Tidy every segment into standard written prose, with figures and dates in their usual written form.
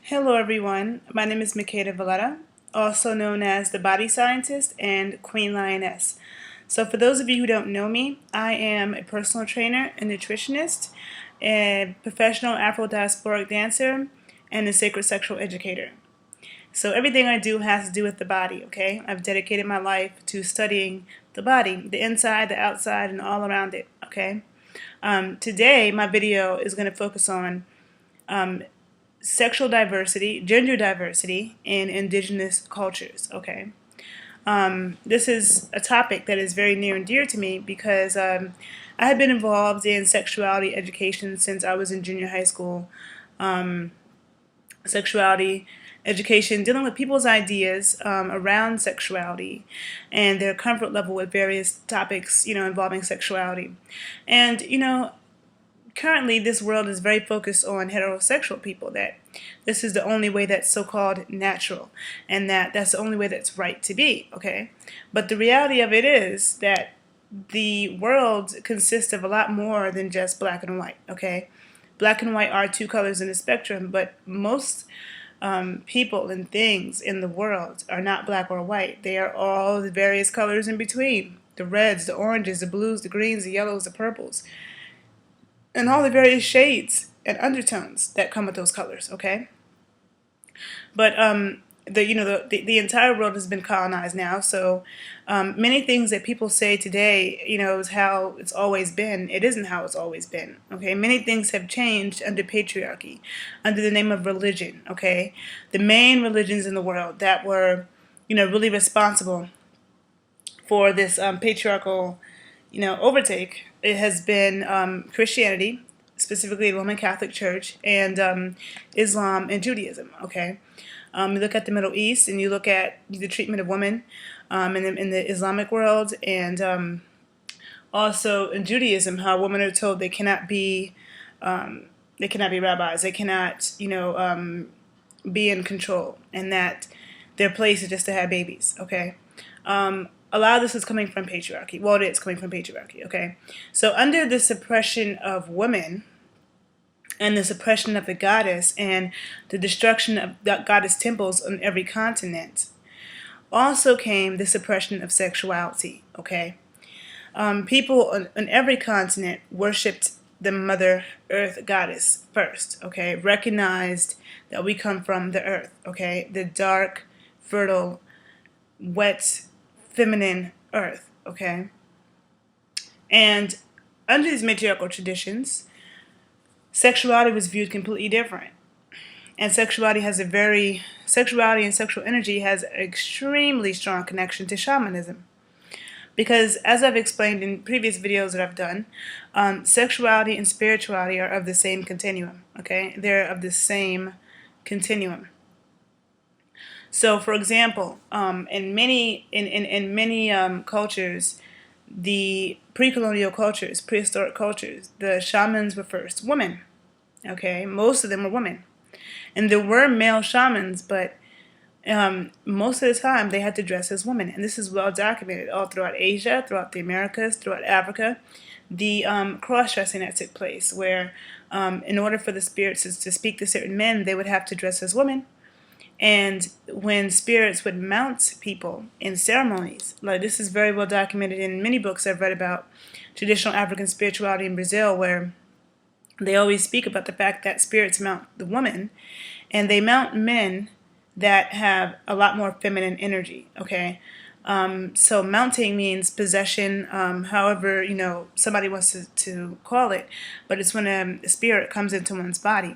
Hello everyone, my name is Makeda Valletta, also known as the Body Scientist and Queen Lioness. So for those of you who don't know me, I am a personal trainer, a nutritionist, a professional Afro-diasporic dancer, and a sacred sexual educator. So everything I do has to do with the body, okay? I've dedicated my life to studying the body, the inside, the outside, and all around it, okay? Today, my video is going to focus on sexual diversity, gender diversity in indigenous cultures, okay? This is a topic that is very near and dear to me because I have been involved in sexuality education since I was in junior high school. Sexuality education, dealing with people's ideas around sexuality and their comfort level with various topics, involving sexuality. And, currently this world is very focused on heterosexual people, that this is the only way that's so-called natural and that's the only way that's right to be, okay? But the reality of it is that the world consists of a lot more than just black and white, okay? Black and white are two colors in the spectrum, but most people and things in the world are not black or white. They are all the various colors in between. The reds, the oranges, the blues, the greens, the yellows, the purples, and all the various shades and undertones that come with those colors, okay? But the entire world has been colonized now, so many things that people say today, is how it's always been. It isn't how it's always been, okay? Many things have changed under patriarchy, under the name of religion, okay? The main religions in the world that were, really responsible for this patriarchal, overtake, it has been Christianity, specifically the Roman Catholic Church, and Islam and Judaism, okay? You look at the Middle East and you look at the treatment of women in the Islamic world, and also in Judaism, how women are told they cannot be rabbis, they cannot, be in control, and that their place is just to have babies, okay? A lot of this is coming from patriarchy. Well, it is coming from patriarchy, okay? So under the suppression of women and the suppression of the goddess and the destruction of the goddess temples on every continent, also came the suppression of sexuality, okay? People on every continent worshipped the Mother Earth goddess first, okay? Recognized that we come from the earth, okay? The dark, fertile, wet, feminine earth, okay? And under these matriarchal traditions, sexuality was viewed completely different. And sexuality and sexual energy has an extremely strong connection to shamanism. Because as I've explained in previous videos that I've done, sexuality and spirituality are of the same continuum, okay? They're of the same continuum. So, for example, in many cultures, the pre-colonial cultures, prehistoric cultures, the shamans were first women. Okay, most of them were women, and there were male shamans, but most of the time they had to dress as women, and this is well documented all throughout Asia, throughout the Americas, throughout Africa. The cross-dressing that took place, where in order for the spirits to speak to certain men, they would have to dress as women. And when spirits would mount people in ceremonies, like this is very well documented in many books I've read about traditional African spirituality in Brazil, where they always speak about the fact that spirits mount the woman, and they mount men that have a lot more feminine energy, okay? So mounting means possession, however, somebody wants to call it, but it's when a spirit comes into one's body.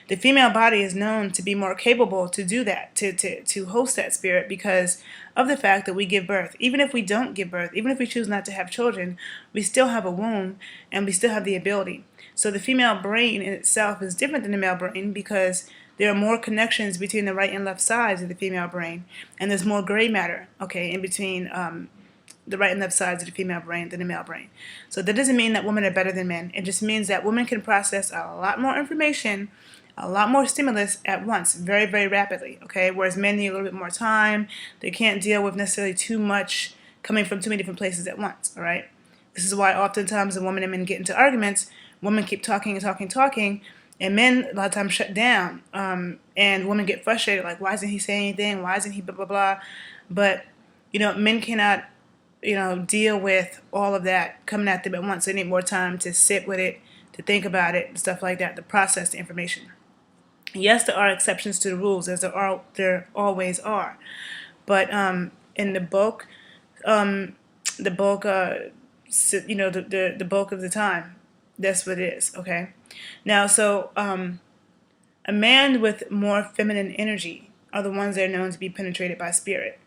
The female body is known to be more capable to do that, to host that spirit, because of the fact that we give birth. Even if we don't give birth, even if we choose not to have children, we still have a womb and we still have the ability. So the female brain in itself is different than the male brain because there are more connections between the right and left sides of the female brain, and there's more gray matter, okay, in between the right and left sides of the female brain than the male brain. So that doesn't mean that women are better than men. It just means that women can process a lot more information, a lot more stimulus at once, very, very rapidly, okay? Whereas men need a little bit more time. They can't deal with necessarily too much coming from too many different places at once, all right? This is why oftentimes when women and men get into arguments, women keep talking and talking, And men a lot of times shut down, and women get frustrated, like, why isn't he saying anything? Why isn't he blah blah blah? But men cannot deal with all of that coming at them at once. They need more time to sit with it, to think about it, and stuff like that, to process the information. Yes, there are exceptions to the rules, as there always are. But in the bulk, the bulk of the time, that's what it is. Okay. Now, so a man with more feminine energy are the ones that are known to be penetrated by spirit.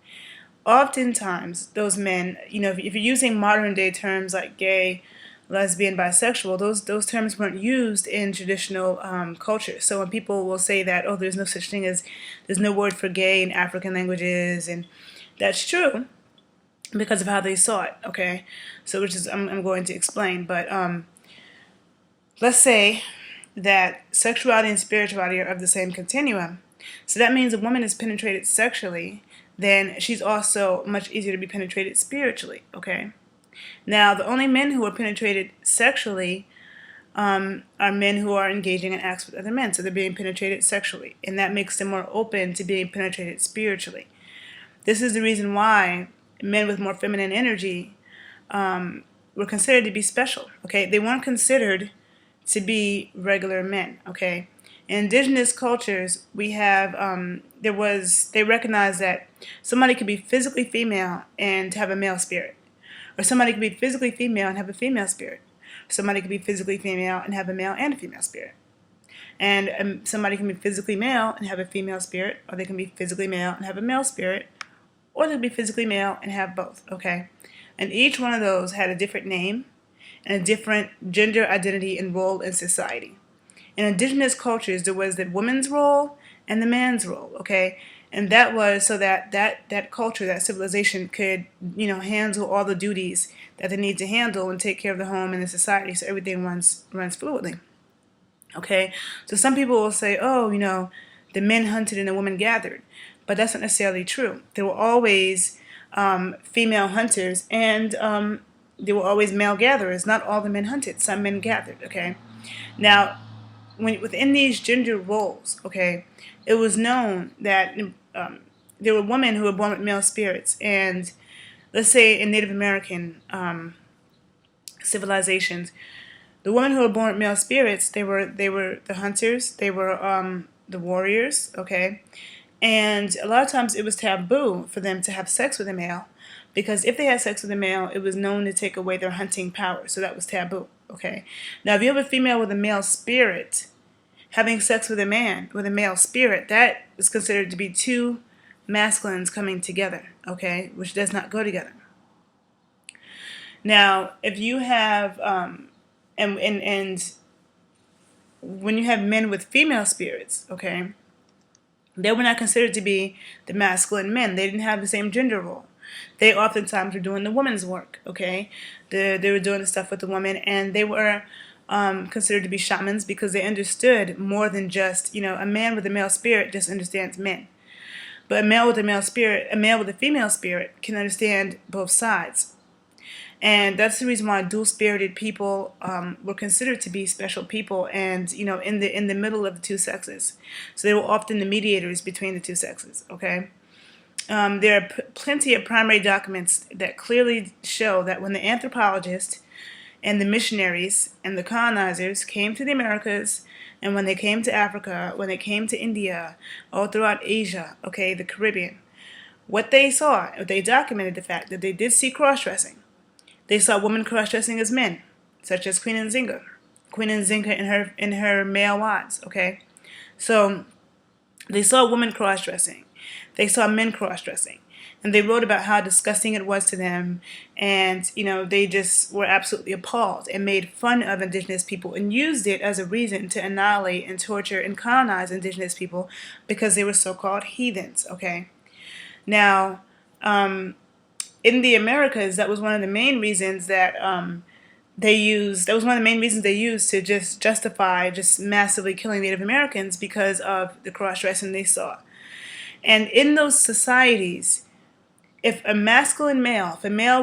Oftentimes, those men, if you're using modern day terms like gay, lesbian, bisexual, those terms weren't used in traditional cultures. So when people will say that, oh, there's no word for gay in African languages, and that's true because of how they saw it. Okay, so which is I'm going to explain, but let's say that sexuality and spirituality are of the same continuum. So that means a woman is penetrated sexually, then she's also much easier to be penetrated spiritually. Okay. Now, the only men who are penetrated sexually are men who are engaging in acts with other men. So they're being penetrated sexually, and that makes them more open to being penetrated spiritually. This is the reason why men with more feminine energy were considered to be special. Okay, they weren't considered to be regular men. Okay, in indigenous cultures, we have they recognize that somebody could be physically female and have a male spirit, or somebody could be physically female and have a female spirit. Somebody could be physically female and have a male and a female spirit. And somebody can be physically male and have a female spirit, or they can be physically male and have a male spirit, or they can be physically male and have both. Okay, and each one of those had a different name and a different gender identity and role in society. In indigenous cultures, there was the woman's role and the man's role. Okay, and that was so that culture, that civilization could handle all the duties that they need to handle and take care of the home and the society, so everything runs fluidly. Okay, so some people will say, oh, the men hunted and the women gathered, but that's not necessarily true. There were always female hunters, and there were always male gatherers. Not all the men hunted; some men gathered. Okay, now within these gender roles, okay, it was known that there were women who were born with male spirits, and let's say in Native American civilizations, the women who were born with male spirits, they were the hunters, they were the warriors, okay, and a lot of times it was taboo for them to have sex with a male, because if they had sex with a male, it was known to take away their hunting power, so that was taboo, okay. Now, if you have a female with a male spirit having sex with a man with a male spirit, that is considered to be two masculines coming together, okay, which does not go together. Now, if you have and when you have men with female spirits, okay, they were not considered to be the masculine men. They didn't have the same gender role. They oftentimes were doing the woman's work, okay? They were doing the stuff with the woman, and they were considered to be shamans because they understood more than just, a man with a male spirit just understands men. But a male with a female spirit can understand both sides. And that's the reason why dual-spirited people were considered to be special people, and in the middle of the two sexes. So they were often the mediators between the two sexes. Okay, there are plenty of primary documents that clearly show that when the anthropologists and the missionaries and the colonizers came to the Americas, and when they came to Africa, when they came to India, all throughout Asia, okay, the Caribbean, what they saw, they documented the fact that they did see cross-dressing. They saw women cross-dressing as men, such as Queen Nzinga and her male wives. Okay, so they saw women cross-dressing, they saw men cross-dressing, and they wrote about how disgusting it was to them, and they just were absolutely appalled and made fun of indigenous people and used it as a reason to annihilate and torture and colonize indigenous people because they were so-called heathens. Okay, now. In the Americas, that was one of the main reasons that they used. That was one of the main reasons they used to just justify just massively killing Native Americans, because of the cross-dressing they saw. And in those societies, if a male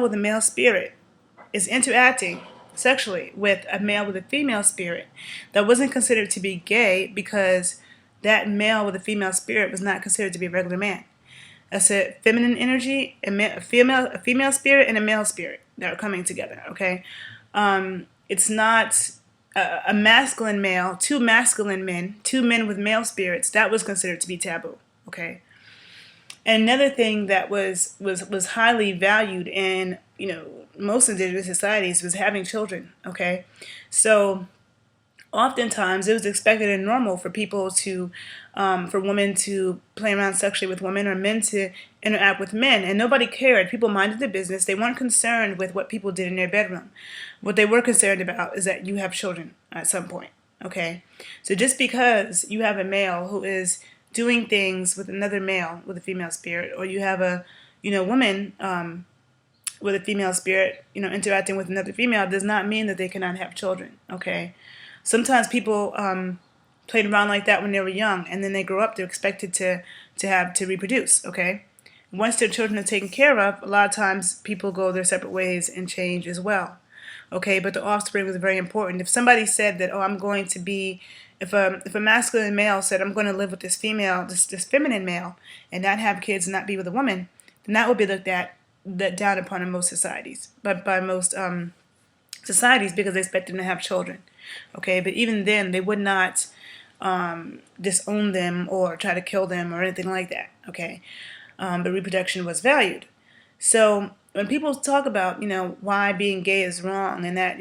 with a male spirit is interacting sexually with a male with a female spirit, that wasn't considered to be gay because that male with a female spirit was not considered to be a regular man. That's a feminine energy, a female spirit, and a male spirit that are coming together. Okay, it's not a masculine male, two masculine men, two men with male spirits. That was considered to be taboo. Okay, and another thing that was highly valued in most indigenous societies was having children. Okay, so oftentimes it was expected and normal for people to for women to play around sexually with women or men to interact with men, and nobody cared. People minded their business. They weren't concerned with what people did in their bedroom. What they were concerned about is that you have children at some point. Okay, so just because you have a male who is doing things with another male with a female spirit, or you have a woman with a female spirit interacting with another female, does not mean that they cannot have children. Okay, sometimes people played around like that when they were young, and then they grow up, they're expected to reproduce. Okay, once their children are taken care of, a lot of times people go their separate ways and change as well. Okay, but the offspring was very important. If somebody said that, oh, I'm going to be, if a masculine male said, I'm going to live with this female, this feminine male, and not have kids and not be with a woman, then that would be looked at that down upon in most societies, but by most societies, because they expect them to have children. Okay, but even then, they would not disown them or try to kill them or anything like that. Okay, but reproduction was valued. So when people talk about why being gay is wrong, and that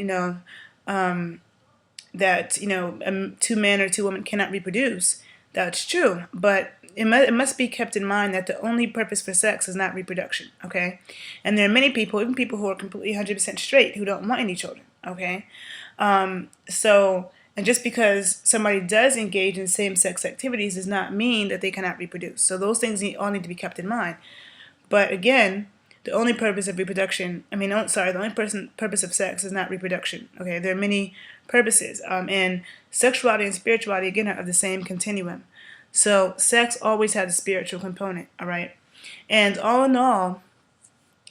two men or two women cannot reproduce, that's true. But it must be kept in mind that the only purpose for sex is not reproduction. Okay, and there are many people, even people who are completely 100% straight, who don't want any children. Okay, and just because somebody does engage in same-sex activities does not mean that they cannot reproduce. So those things all need to be kept in mind. But again, the only purpose of reproduction, the only purpose of sex is not reproduction. Okay, there are many purposes. And sexuality and spirituality, again, are of the same continuum. So sex always has a spiritual component, all right? And all in all,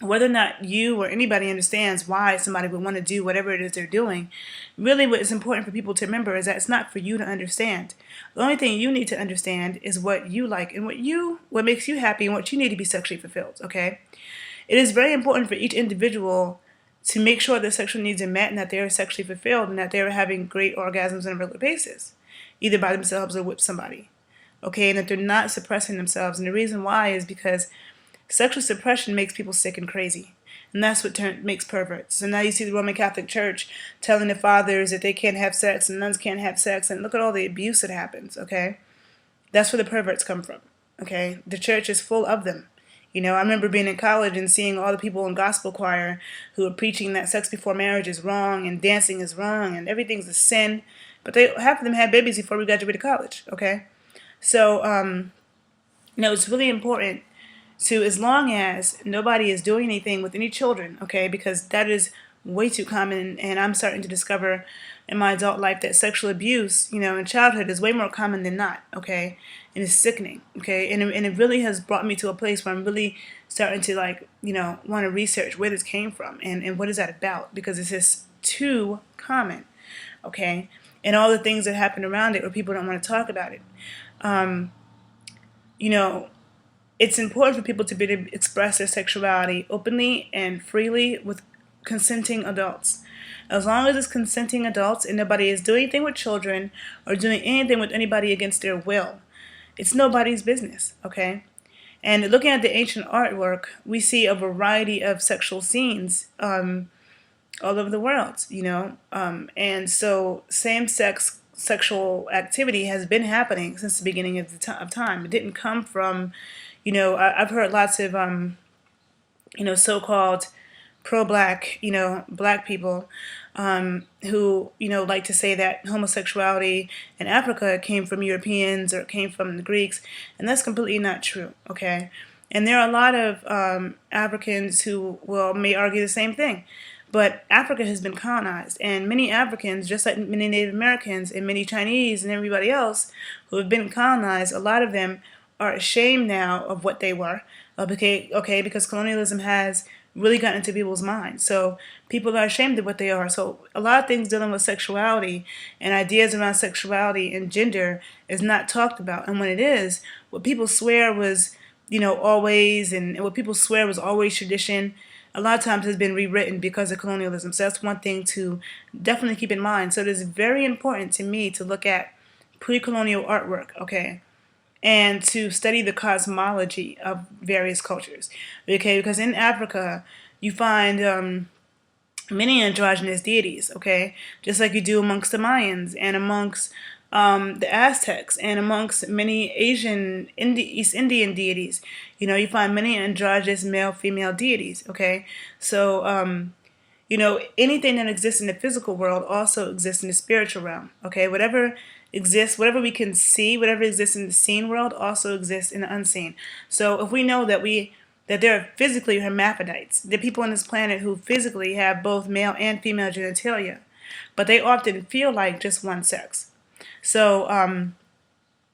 whether or not you or anybody understands why somebody would want to do whatever it is they're doing, really what is important for people to remember is that it's not for you to understand. The only thing you need to understand is what you like and what makes you happy and what you need to be sexually fulfilled, okay? It is very important for each individual to make sure their sexual needs are met and that they are sexually fulfilled and that they are having great orgasms on a regular basis, either by themselves or with somebody, okay? And that they're not suppressing themselves. And the reason why is because sexual suppression makes people sick and crazy. And that's what makes perverts. So now you see the Roman Catholic Church telling the fathers that they can't have sex and nuns can't have sex. And look at all the abuse that happens, okay? That's where the perverts come from, okay? The church is full of them. I remember being in college and seeing all the people in gospel choir who are preaching that sex before marriage is wrong and dancing is wrong and everything's a sin. But half of them had babies before we graduated college, okay? So, it's really important to, as long as nobody is doing anything with any children, okay, because that is way too common, and I'm starting to discover in my adult life that sexual abuse, in childhood is way more common than not, okay, and it's sickening, okay, and it really has brought me to a place where I'm really starting to, want to research where this came from and what is that about, because it's just too common, okay, and all the things that happen around it where people don't want to talk about it. It's important for people to be able to express their sexuality openly and freely with consenting adults. As long as it's consenting adults and nobody is doing anything with children or doing anything with anybody against their will, it's nobody's business, okay? And looking at the ancient artwork, we see a variety of sexual scenes all over the world, and so same-sex sexual activity has been happening since the beginning of time. It didn't come from, I've heard lots of, so-called pro-black, black people who, like to say that homosexuality in Africa came from Europeans or came from the Greeks, and that's completely not true, okay? And there are a lot of Africans who may argue the same thing. But Africa has been colonized, and many Africans, just like many Native Americans and many Chinese and everybody else who have been colonized, a lot of them are ashamed now of what they were, because colonialism has really gotten into people's minds. So people are ashamed of what they are. So a lot of things dealing with sexuality and ideas around sexuality and gender is not talked about. And when it is, what people swear was, always, and what people swear was always tradition, a lot of times has been rewritten because of colonialism. So that's one thing to definitely keep in mind. So it is very important to me to look at pre-colonial artwork, okay, and to study the cosmology of various cultures, okay, because in Africa you find many androgynous deities, okay, just like you do amongst the Mayans and amongst the Aztecs and amongst many Asian, East Indian deities. You find many androgynous male, female deities, okay? So, anything that exists in the physical world also exists in the spiritual realm, okay? Whatever exists, whatever we can see, whatever exists in the seen world also exists in the unseen. So if we know that there are physically hermaphrodites, there are people on this planet who physically have both male and female genitalia, but they often feel like just one sex. So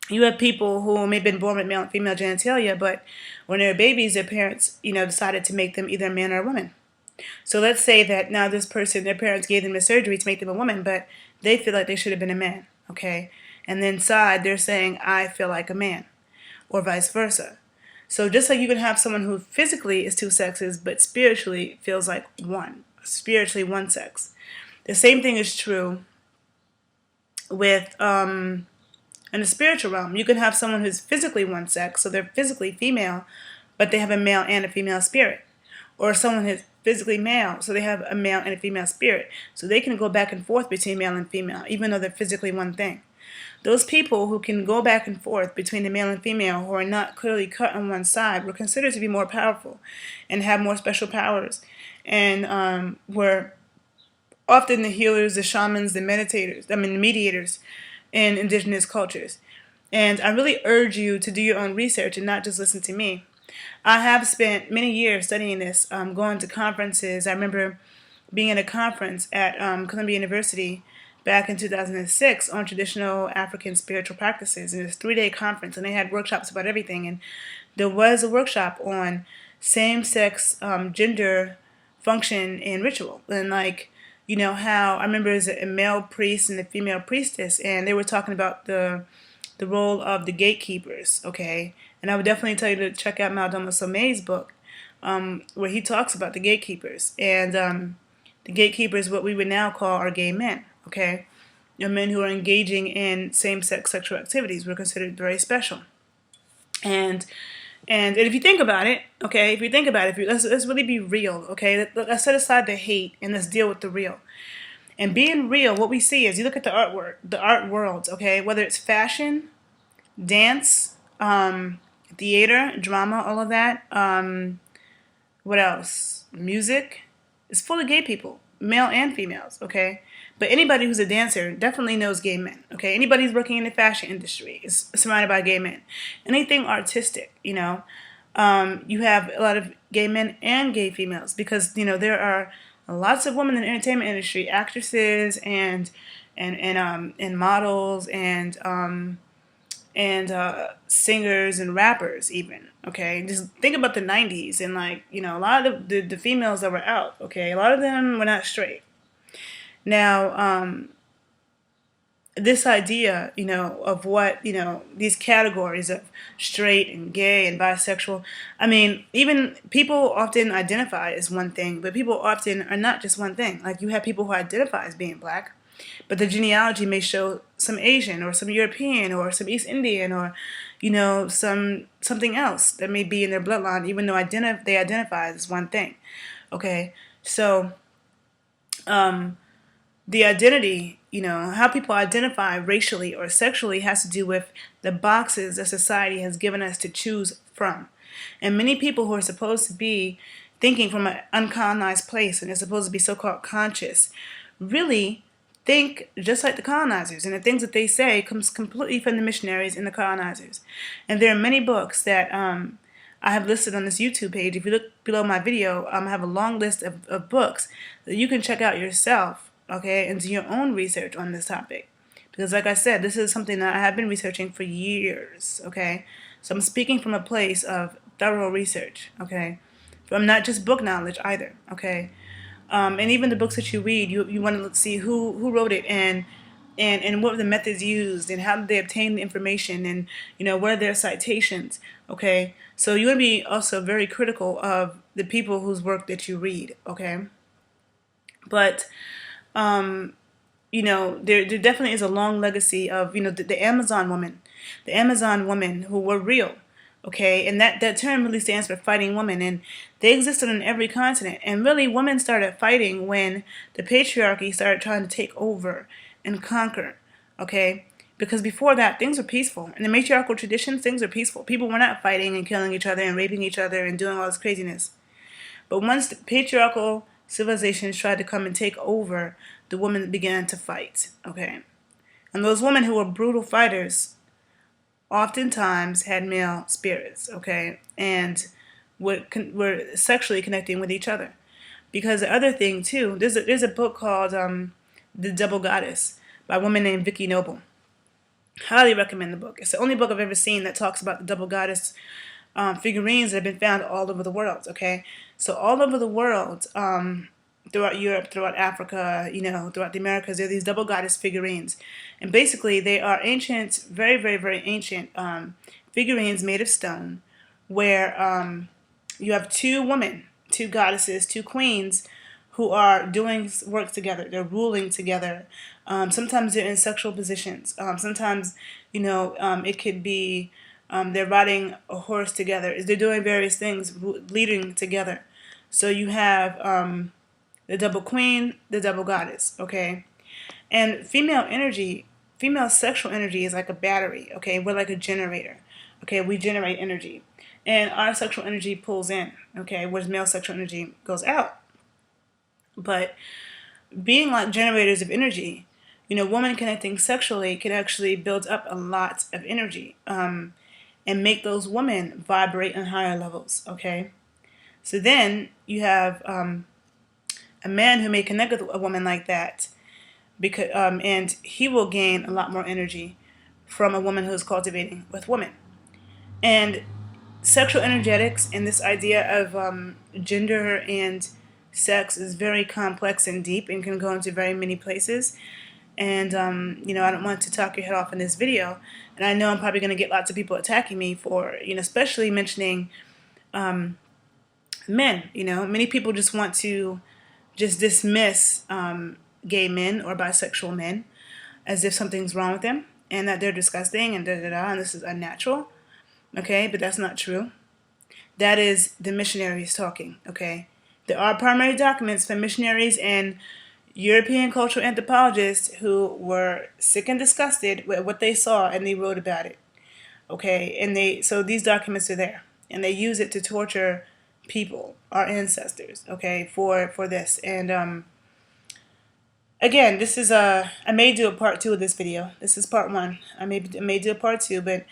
you have people who may have been born with male and female genitalia, but when they were babies, their parents, decided to make them either a man or a woman. So let's say that now this person, their parents gave them the surgery to make them a woman, but they feel like they should have been a man, okay? And then inside, they're saying, I feel like a man, or vice versa. So just like you can have someone who physically is two sexes, but spiritually feels like one, spiritually one sex. The same thing is true with, in the spiritual realm. You can have someone who's physically one sex, so they're physically female, but they have a male and a female spirit. Or someone who's physically male, so they have a male and a female spirit. So they can go back and forth between male and female, even though they're physically one thing. Those people who can go back and forth between the male and female, who are not clearly cut on one side, were considered to be more powerful and have more special powers, and were often the healers, the shamans, the the mediators in indigenous cultures. And I really urge you to do your own research and not just listen to me. I have spent many years studying this, going to conferences. I remember being at a conference at Columbia University back in 2006 on traditional African spiritual practices. And it was a 3-day conference, and they had workshops about everything. And there was a workshop on same-sex gender function and ritual. And how I remember as a male priest and a female priestess, and they were talking about the role of the gatekeepers, okay? And I would definitely tell you to check out Maldomo Some's book, where he talks about the gatekeepers. And the gatekeepers, what we would now call, are gay men, okay? Men who are engaging in same-sex sexual activities were considered very special. And if you think about it, okay, let's really be real, okay? Let's set aside the hate and let's deal with the real. And being real, what we see is, you look at the artwork, the art worlds, okay, whether it's fashion, dance, theater, drama, all of that. What else? Music. It's full of gay people, male and females, okay? But anybody who's a dancer definitely knows gay men, okay? Anybody who's working in the fashion industry is surrounded by gay men. Anything artistic, you have a lot of gay men and gay females, because, there are lots of women in the entertainment industry, actresses and models and singers and rappers even, okay? Just think about the 90s and a lot of the females that were out, okay? A lot of them were not straight. Now, this idea, of what, these categories of straight and gay and bisexual, even people often identify as one thing, but people often are not just one thing. Like, you have people who identify as being black, but the genealogy may show some Asian or some European or some East Indian or, something else that may be in their bloodline, even though they identify as one thing. Okay, so the identity, how people identify racially or sexually has to do with the boxes that society has given us to choose from. And many people who are supposed to be thinking from an uncolonized place and they're supposed to be so-called conscious really think just like the colonizers. And the things that they say comes completely from the missionaries and the colonizers. And there are many books that I have listed on this YouTube page. If you look below my video, I have a long list of books that you can check out yourself, okay, and do your own research on this topic. Because like I said, this is something that I have been researching for years, okay? So I'm speaking from a place of thorough research, okay? from not just book knowledge either, okay? And even the books that you read, you want to see who wrote it, and what were the methods used, and how did they obtain the information, and what are their citations, okay? So you want to be also very critical of the people whose work that you read, okay? But there definitely is a long legacy of the Amazon woman, who were real, okay, and that term really stands for fighting women, and they existed on every continent, and really women started fighting when the patriarchy started trying to take over and conquer, okay, because before that things were peaceful. In the matriarchal traditions, things were peaceful. People were not fighting and killing each other and raping each other and doing all this craziness. But once the patriarchal civilizations tried to come and take over, the women began to fight, okay? And those women who were brutal fighters oftentimes had male spirits, okay? And were sexually connecting with each other. Because the other thing, too, there's a book called The Double Goddess by a woman named Vicky Noble. Highly recommend the book. It's the only book I've ever seen that talks about the double goddess figurines that have been found all over the world, okay? So all over the world, throughout Europe, throughout Africa, throughout the Americas, there are these double goddess figurines. And basically they are ancient, very, very, very ancient figurines made of stone where you have two women, two goddesses, two queens who are doing work together. They're ruling together. Sometimes they're in sexual positions. Sometimes, it could be they're riding a horse together. They're doing various things, leading together. So you have the double queen, the double goddess, okay? And female sexual energy is like a battery, okay? We're like a generator, okay? We generate energy. And our sexual energy pulls in, okay? Whereas male sexual energy goes out. But being like generators of energy, women connecting sexually can actually build up a lot of energy and make those women vibrate on higher levels, okay? So then you have a man who may connect with a woman like that, because and he will gain a lot more energy from a woman who's cultivating with women. And sexual energetics and this idea of gender and sex is very complex and deep and can go into very many places. And, I don't want to talk your head off in this video. And I know I'm probably going to get lots of people attacking me for, especially mentioning men. Many people just want to just dismiss gay men or bisexual men as if something's wrong with them and that they're disgusting and da-da-da and this is unnatural. Okay, but that's not true. That is the missionaries talking, okay? There are primary documents from missionaries and European cultural anthropologists who were sick and disgusted with what they saw and they wrote about it, okay? And so these documents are there and they use it to torture people, our ancestors, okay, for this. And again, this is I may do a part 2 of this video. This is part 1. I may do a part 2, but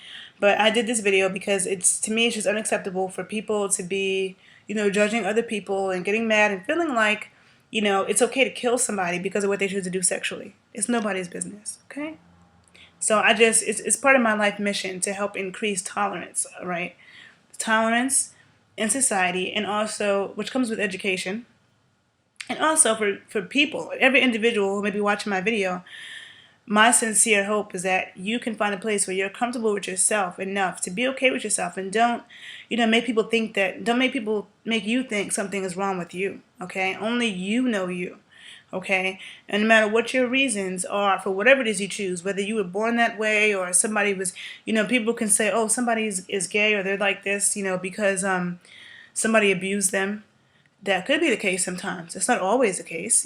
I did this video because to me it's just unacceptable for people to be judging other people and getting mad and feeling like it's okay to kill somebody because of what they choose to do sexually. It's nobody's business, okay? So it's part of my life mission to help increase tolerance, right? Tolerance in society, and also which comes with education. And also for people, every individual who may be watching my video, my sincere hope is that you can find a place where you're comfortable with yourself enough to be okay with yourself and don't make people make you think something is wrong with you, okay? Only you know you, okay? And no matter what your reasons are for whatever it is you choose, whether you were born that way or somebody was, people can say, oh, somebody is gay or they're like this, because somebody abused them. That could be the case sometimes. It's not always the case,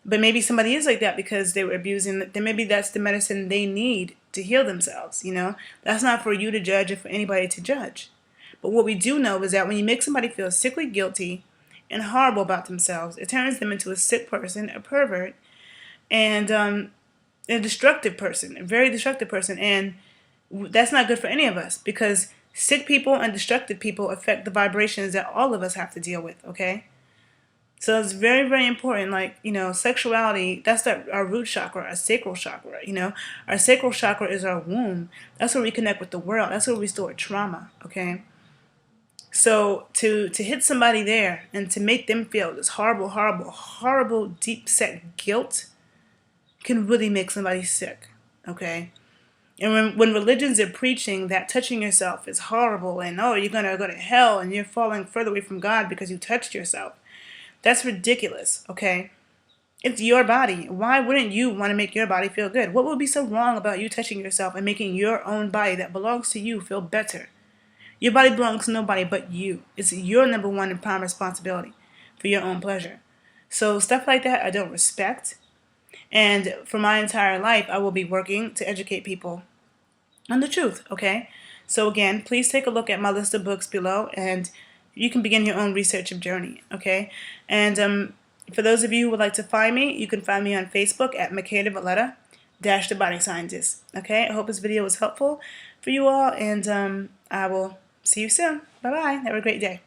But maybe somebody is like that because they were abusing. Then maybe that's the medicine they need to heal themselves, That's not for you to judge or for anybody to judge. But what we do know is that when you make somebody feel sickly guilty and horrible about themselves, it turns them into a sick person, a pervert, and a destructive person, a very destructive person. And that's not good for any of us because sick people and destructive people affect the vibrations that all of us have to deal with, okay? So it's very, very important, like, sexuality, that's our root chakra, our sacral chakra, Our sacral chakra is our womb. That's where we connect with the world. That's where we store trauma, okay? So to hit somebody there and to make them feel this horrible, horrible, horrible, deep set guilt can really make somebody sick. Okay? And when religions are preaching that touching yourself is horrible and oh, you're gonna go to hell and you're falling further away from God because you touched yourself, that's ridiculous. Okay? It's your body. Why wouldn't you want to make your body feel good? What would be so wrong about you touching yourself and making your own body that belongs to you feel better? Your body belongs to nobody but you. It's your number one and prime responsibility for your own pleasure. So stuff like that I don't respect. And for my entire life, I will be working to educate people on the truth, okay? So again, please take a look at my list of books below and you can begin your own research journey, okay? And for those of you who would like to find me, you can find me on Facebook at Makeda Valletta - the Body Scientist, okay? I hope this video was helpful for you all, and I will see you soon. Bye-bye. Have a great day.